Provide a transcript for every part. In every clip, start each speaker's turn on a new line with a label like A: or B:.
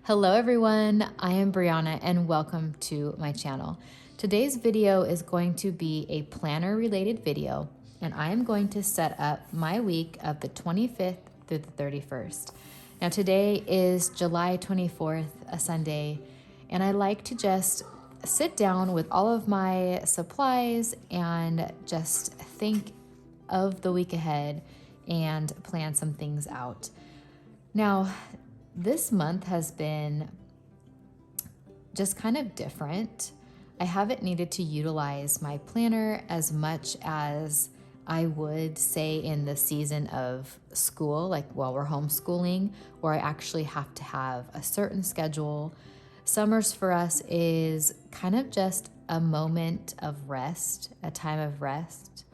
A: Hello everyone, I am Brianna and welcome to my channel. Today's video is going to be a planner related video and I am going to set up my week of the 25th through the 31st. Now today is July 24th, a Sunday, and I like to just sit down with all of my supplies and just think of the week ahead and plan some things out. Now, this month has been just kind of different. I haven't needed to utilize my planner as much as I would say in the season of school, like while we're homeschooling, where I actually have to have a certain schedule. Summers for us is kind of just a moment of rest, a time of rest.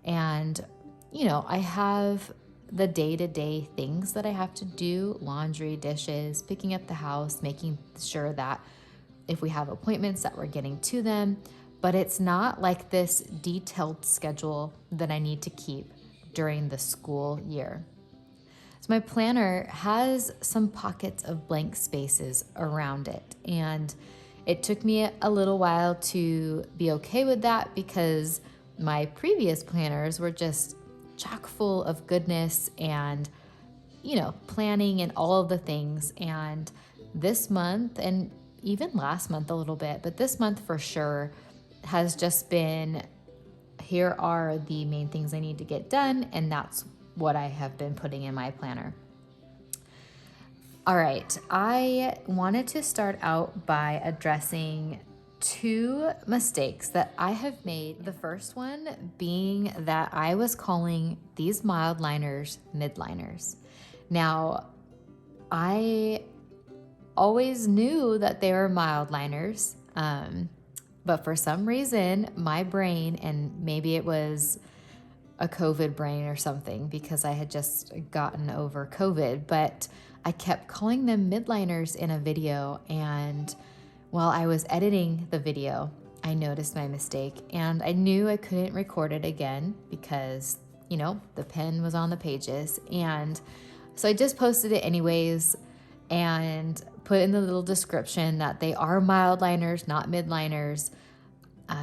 A: And, I have the day-to-day things that I have to do, laundry, dishes, picking up the house, making sure that if we have appointments that we're getting to them, but it's not like this detailed schedule that I need to keep during the school year. So my planner has some pockets of blank spaces around it, and it took me a little while to be okay with that because my previous planners were just chock full of goodness and, planning and all of the things. And this month, and even last month a little bit, but this month for sure has just been, here are the main things I need to get done. And that's what I have been putting in my planner. All right, I wanted to start out by addressing two mistakes that I have made. The first one being that I was calling these mild liners midliners. Now, I always knew that they were mild liners, but for some reason, my brain, and maybe it was a COVID brain or something because I had just gotten over COVID, but I kept calling them midliners in a video, and while I was editing the video, I noticed my mistake and I knew I couldn't record it again because, the pen was on the pages. And so I just posted it anyways and put in the little description that they are mild liners, not midliners.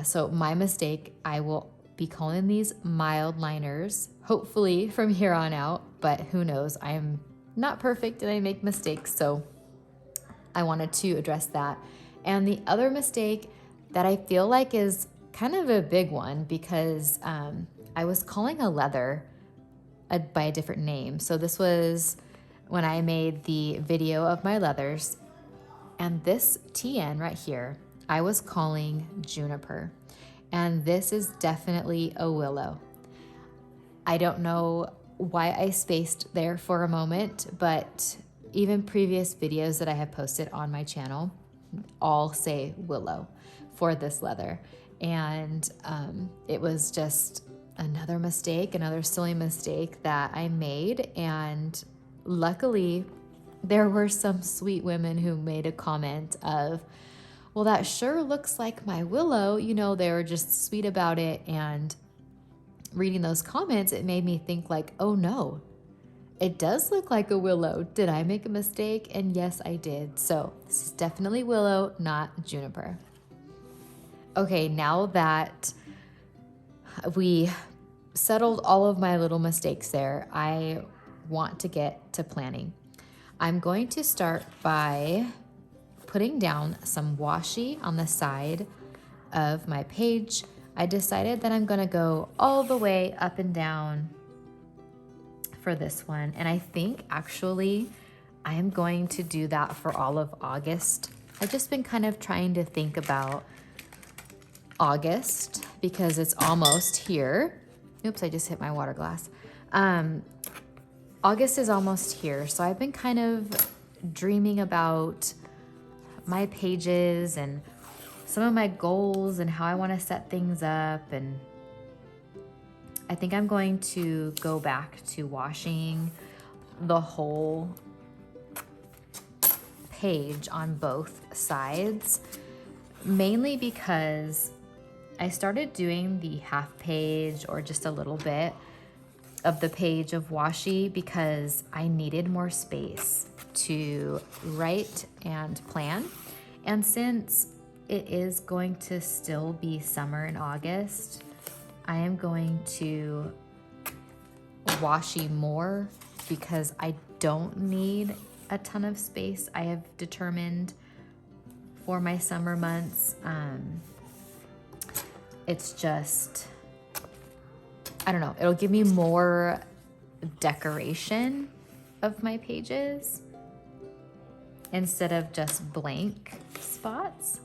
A: So my mistake, I will be calling these mild liners, hopefully from here on out, but who knows? I'm not perfect and I make mistakes. So I wanted to address that. And the other mistake that I feel like is kind of a big one because I was calling a leather by a different name. So this was when I made the video of my leathers. And this TN right here, I was calling juniper. And this is definitely a willow. I don't know why I spaced there for a moment, but even previous videos that I have posted on my channel all say willow for this leather. And it was just another mistake, another silly mistake that I made. And luckily, there were some sweet women who made a comment of, well, that sure looks like my willow. They were just sweet about it. And reading those comments, it made me think like, oh no, it does look like a willow. Did I make a mistake? And yes, I did. So this is definitely willow, not juniper. Okay, now that we settled all of my little mistakes there, I want to get to planning. I'm going to start by putting down some washi on the side of my page. I decided that I'm going to go all the way up and down for this one. And I think actually I am going to do that for all of August. I've just been kind of trying to think about August because it's almost here. Oops, I just hit my water glass. August is almost here. So I've been kind of dreaming about my pages and some of my goals and how I want to set things up. And I think I'm going to go back to washing the whole page on both sides, mainly because I started doing the half page or just a little bit of the page of washi because I needed more space to write and plan. And since it is going to still be summer in August, I am going to washi more because I don't need a ton of space. I have determined for my summer months. It's just, I don't know, it'll give me more decoration of my pages instead of just blank spots.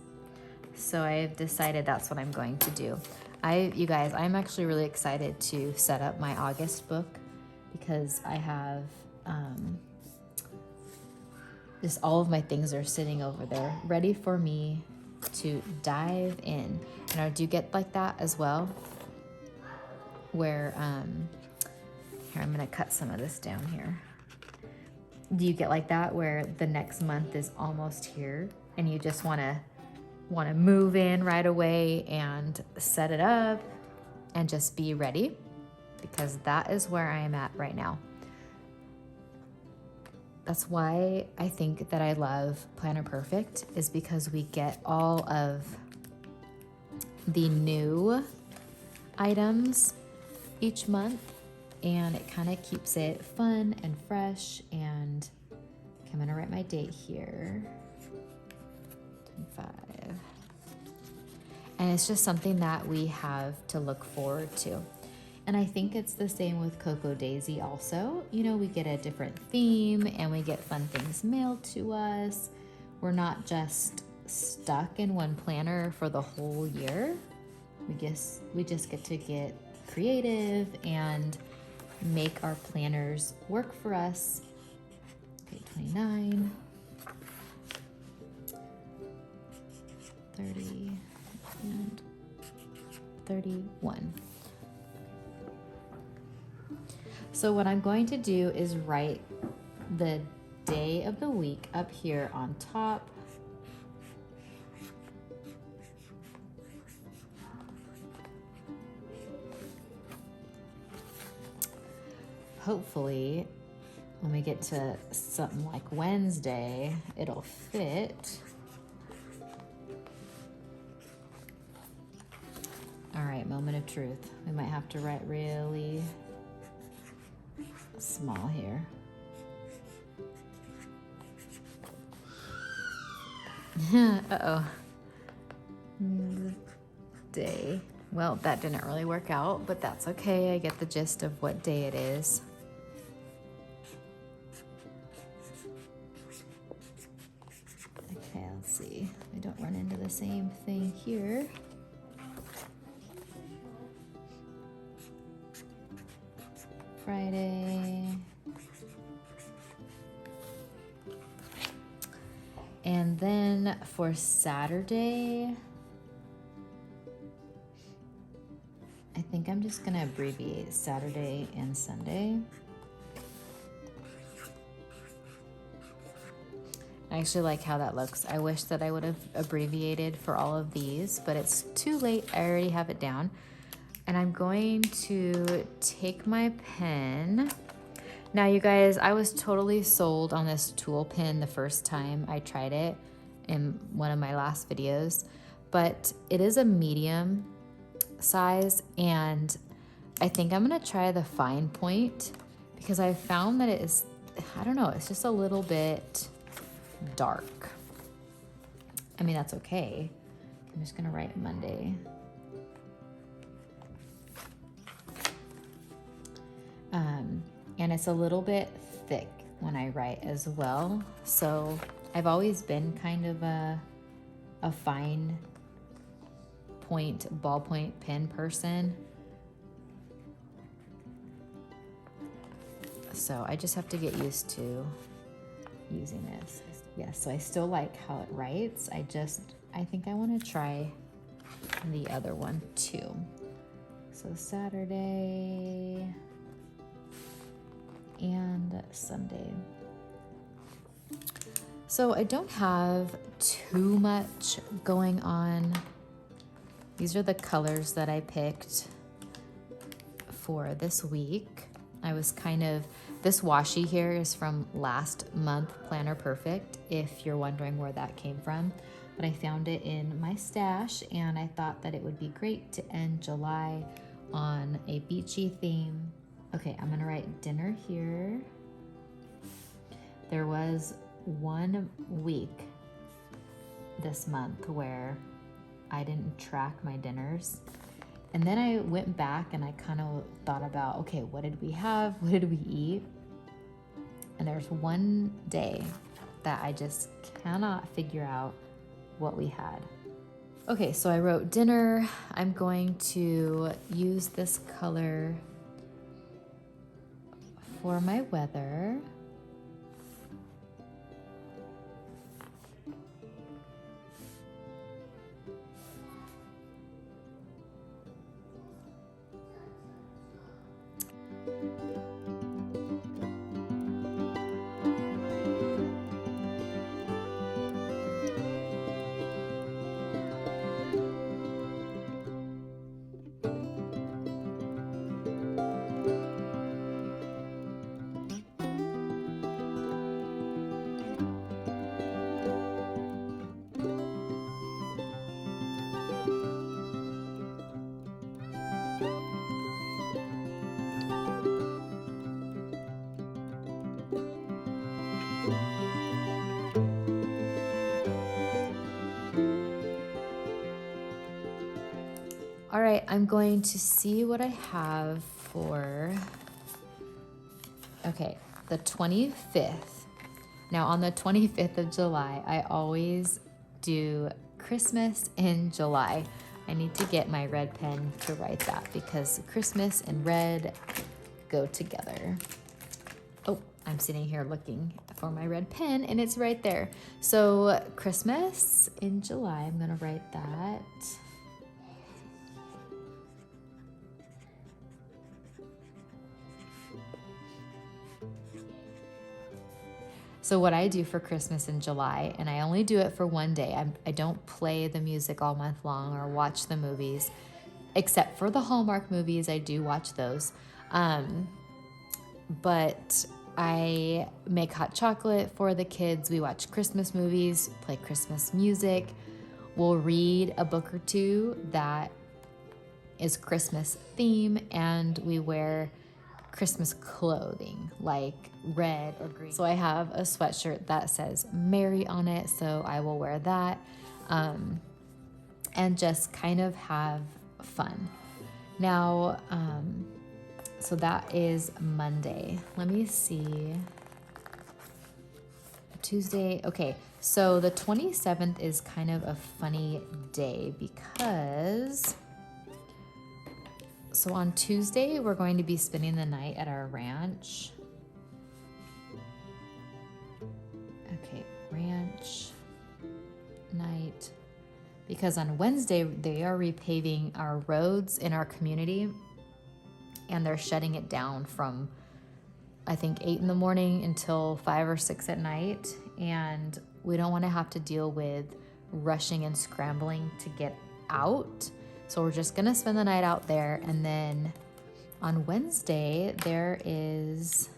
A: So I've decided that's what I'm going to do. You guys, I'm actually really excited to set up my August book because I have just all of my things are sitting over there ready for me to dive in. And I do get like that as well, where here, I'm gonna cut some of this down here. Do you get like that where the next month is almost here and you just wanna move in right away and set it up and just be ready? Because that is where I am at right now. That's why I think that I love Planner Perfect, is because we get all of the new items each month, and it kind of keeps it fun and fresh. And okay, I'm gonna write my date here, 25. And it's just something that we have to look forward to. And I think it's the same with Cocoa Daisy also. You know, we get a different theme and we get fun things mailed to us. We're not just stuck in one planner for the whole year. We just get to get creative and make our planners work for us. Okay, 29, 30, and 31. So what I'm going to do is write the day of the week up here on top. Hopefully, when we get to something like Wednesday, it'll fit. All right, moment of truth. We might have to write really small here. Uh-oh. Day. Well, that didn't really work out, but that's okay. I get the gist of what day it is. Okay, let's see. I don't run into the same thing here. Friday. And then for Saturday, I think I'm just gonna abbreviate Saturday and Sunday. I actually like how that looks. I wish that I would have abbreviated for all of these, but it's too late. I already have it down. And I'm going to take my pen. Now, you guys, I was totally sold on this tool pen the first time I tried it in one of my last videos, but it is a medium size, and I think I'm gonna try the fine point because I found that it is, I don't know, it's just a little bit dark. I mean, that's okay. I'm just gonna write Monday. And it's a little bit thick when I write as well. So I've always been kind of a fine point, ballpoint pen person. So I just have to get used to using this. Yes, so I still like how it writes. I think I want to try the other one too. So Saturday and Sunday. So I don't have too much going on. These are the colors that I picked for this week. I was kind of, this washi here is from last month Planner Perfect, if you're wondering where that came from. But I found it in my stash and I thought that it would be great to end July on a beachy theme. Okay, I'm gonna write dinner here. There was 1 week this month where I didn't track my dinners. And then I went back and I kind of thought about, okay, what did we have? What did we eat? And there's one day that I just cannot figure out what we had. Okay, so I wrote dinner. I'm going to use this color for my weather. All right, I'm going to see what I have for, okay, the 25th. Now on the 25th of July, I always do Christmas in July. I need to get my red pen to write that because Christmas and red go together. Oh, I'm sitting here looking for my red pen and it's right there. So Christmas in July, I'm gonna write that. So what I do for Christmas in July, and I only do it for one day, I don't play the music all month long or watch the movies, except for the Hallmark movies, I do watch those. But I make hot chocolate for the kids, we watch Christmas movies, play Christmas music, we'll read a book or two that is Christmas theme, and we wear Christmas clothing like red or green. So I have a sweatshirt that says Merry on it, so I will wear that and just kind of have fun. Now, so that is Monday. Let me see. Tuesday. Okay, so the 27th is kind of a funny day because so on Tuesday, we're going to be spending the night at our ranch. Okay, ranch night. Because on Wednesday, they are repaving our roads in our community and they're shutting it down from, I think, 8 in the morning until 5 or 6 at night. And we don't want to have to deal with rushing and scrambling to get out. So we're just gonna spend the night out there, and then on Wednesday there is,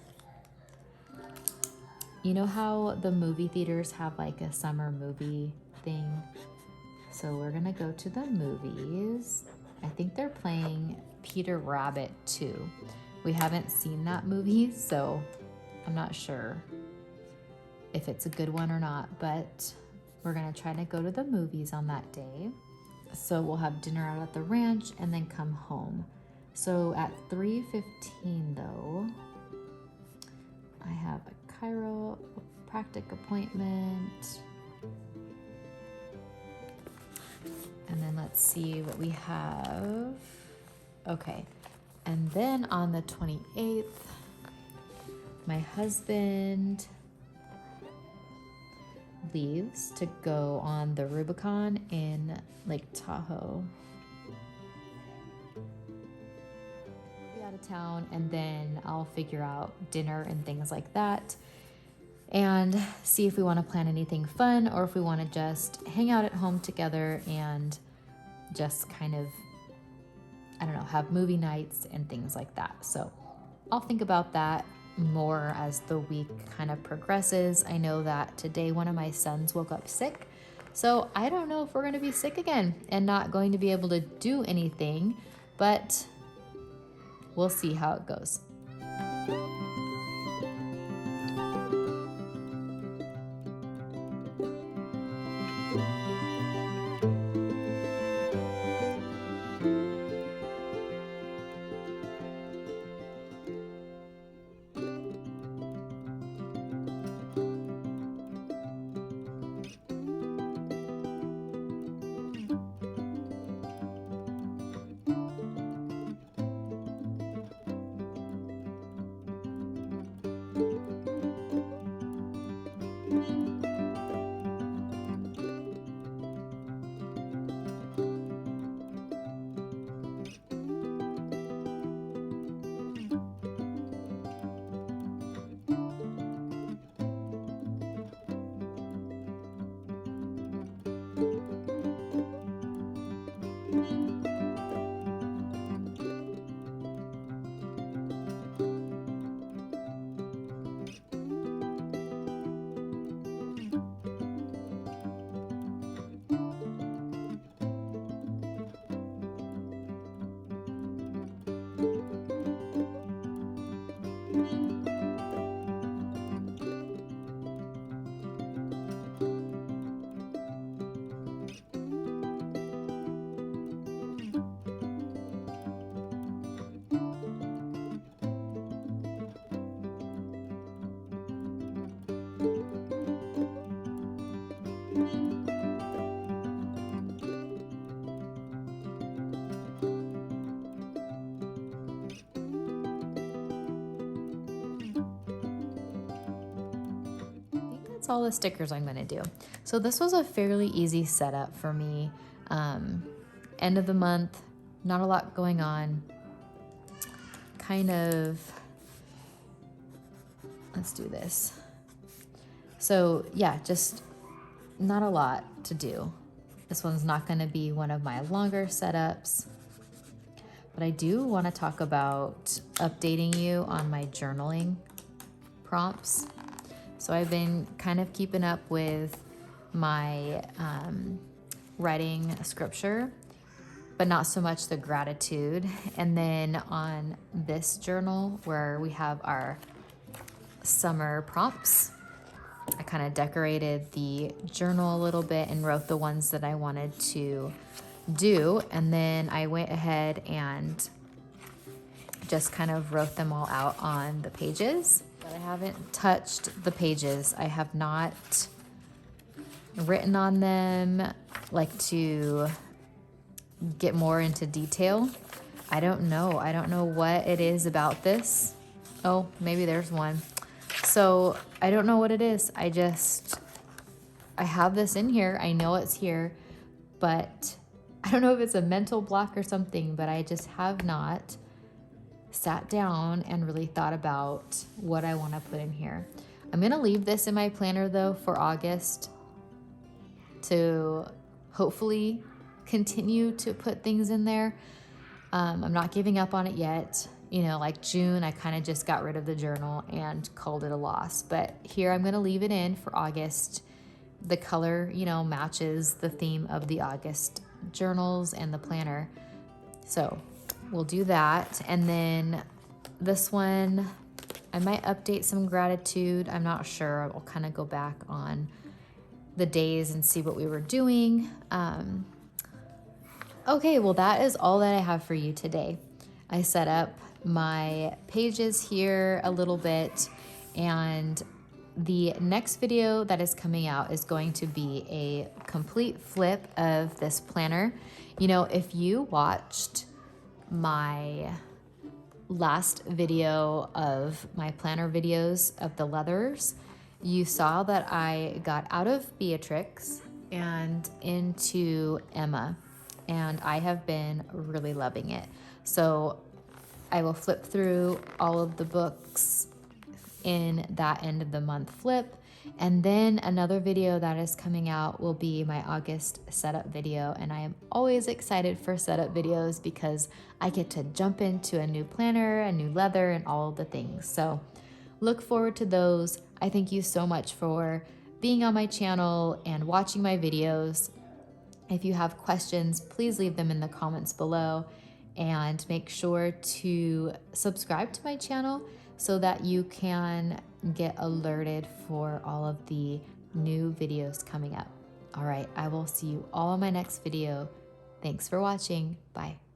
A: you know how the movie theaters have like a summer movie thing? So we're gonna go to the movies. I think they're playing Peter Rabbit 2. We haven't seen that movie, so I'm not sure if it's a good one or not, but we're gonna try to go to the movies on that day. So we'll have dinner out at the ranch and then come home. So at 3:15 though, I have a chiropractic appointment. And then let's see what we have. Okay, and then on the 28th, my husband leaves to go on the Rubicon in Lake Tahoe. We'll be out of town, and then I'll figure out dinner and things like that and see if we want to plan anything fun or if we want to just hang out at home together and just kind of, I don't know, have movie nights and things like that. So I'll think about that more as the week kind of progresses. I know that today one of my sons woke up sick, so I don't know if we're going to be sick again and not going to be able to do anything, but we'll see how it goes. That's all the stickers I'm going to do. So this was a fairly easy setup for me. End of the month, not a lot going on. Let's do this. So yeah, just not a lot to do. This one's not going to be one of my longer setups, but I do want to talk about updating you on my journaling prompts. So I've been kind of keeping up with my writing scripture, but not so much the gratitude. And then on this journal where we have our summer prompts, I kind of decorated the journal a little bit and wrote the ones that I wanted to do. And then I went ahead and just kind of wrote them all out on the pages. But I haven't touched the pages. I have not written on them, like to get more into detail. I don't know what it is about this. Oh, maybe there's one. So I don't know what it is. I have this in here. I know it's here, but I don't know if it's a mental block or something, but I just have not sat down and really thought about what I want to put in here. I'm going to leave this in my planner though for August to hopefully continue to put things in there. I'm not giving up on it yet. You know, like June, I kind of just got rid of the journal and called it a loss. But here I'm going to leave it in for August. The color, you know, matches the theme of the August journals and the planner. So we'll do that. And then this one, I might update some gratitude. I'm not sure. I'll kind of go back on the days and see what we were doing. Okay, well, that is all that I have for you today. I set up my pages here a little bit, and the next video that is coming out is going to be a complete flip of this planner. You know, if you watched my last video of my planner videos of the leathers, you saw that I got out of Beatrix and into Emma, and I have been really loving it. So I will flip through all of the books in that end of the month flip, And then another video that is coming out will be my August setup video. And I am always excited for setup videos because I get to jump into a new planner, a new leather, and all of the things. So look forward to those. I thank you so much for being on my channel and watching my videos. If you have questions, please leave them in the comments below, and make sure to subscribe to my channel so that you can get alerted for all of the new videos coming up. All right, I will see you all in my next video. Thanks for watching. Bye.